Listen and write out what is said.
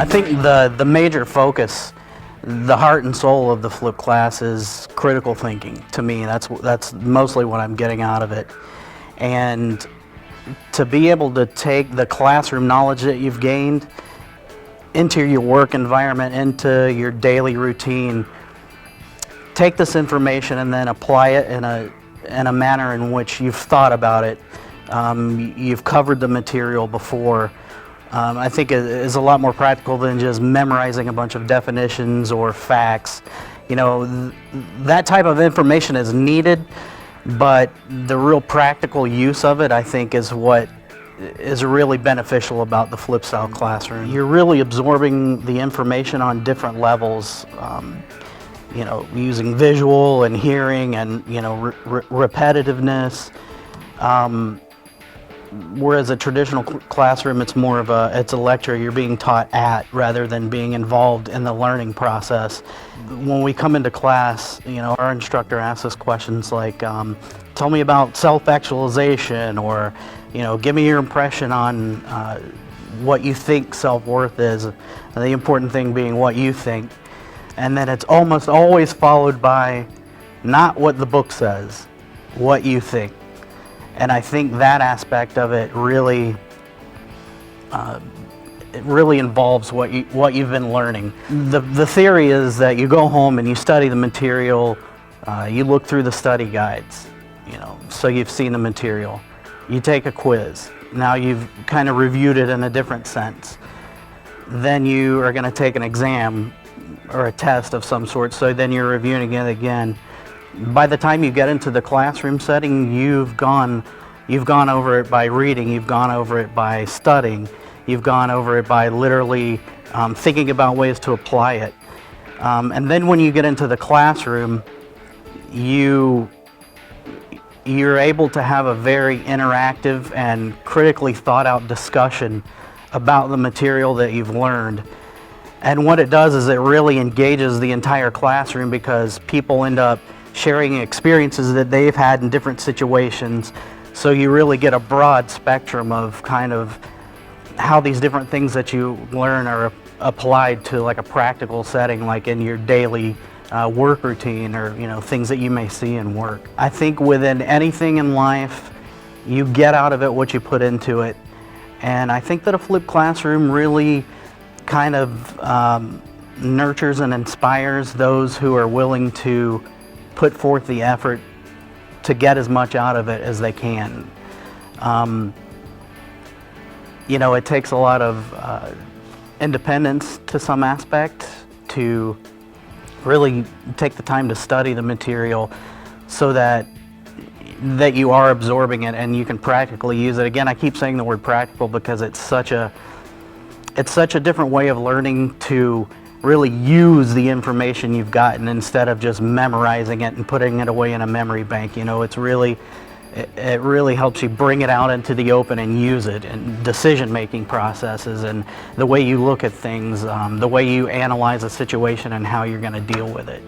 I think the major focus, the heart and soul of the flipped class is critical thinking. To me, that's mostly what I'm getting out of it. And to be able to take the classroom knowledge that you've gained into your work environment, into your daily routine, take this information and then apply it in a manner in which you've thought about it. You've covered the material before. I think it is a lot more practical than just memorizing a bunch of definitions or facts. You know, that type of information is needed, but the real practical use of it, I think, is what is really beneficial about the flip style classroom. You're really absorbing the information on different levels, you know, using visual and hearing and, you know, repetitiveness. Whereas a traditional classroom, it's more of it's a lecture you're being taught at rather than being involved in the learning process. When we come into class, you know, our instructor asks us questions like, tell me about self-actualization, or, you know, give me your impression on what you think self-worth is, and the important thing being what you think. And then it's almost always followed by not what the book says, what you think. And I think that aspect of it really involves what you've been learning. The theory is that you go home and you study the material, you look through the study guides, you know, so you've seen the material. You take a quiz. Now you've kind of reviewed it in a different sense. Then you are going to take an exam or a test of some sort, so then you're reviewing it again. By the time you get into the classroom setting, you've gone over it by reading, you've gone over it by studying, you've gone over it by literally thinking about ways to apply it. And then when you get into the classroom, you're able to have a very interactive and critically thought out discussion about the material that you've learned. And what it does is it really engages the entire classroom, because people end up sharing experiences that they've had in different situations. So you really get a broad spectrum of kind of how these different things that you learn are applied to like a practical setting, like in your daily work routine, or, you know, things that you may see in work. I think within anything in life, you get out of it what you put into it. And I think that a flipped classroom really kind of nurtures and inspires those who are willing to put forth the effort to get as much out of it as they can. You know, it takes a lot of independence to some aspect to really take the time to study the material, so that you are absorbing it and you can practically use it. Again, I keep saying the word practical because it's such a different way of learning to really use the information you've gotten instead of just memorizing it and putting it away in a memory bank. You know, it really helps you bring it out into the open and use it in decision-making processes and the way you look at things, the way you analyze a situation and how you're going to deal with it.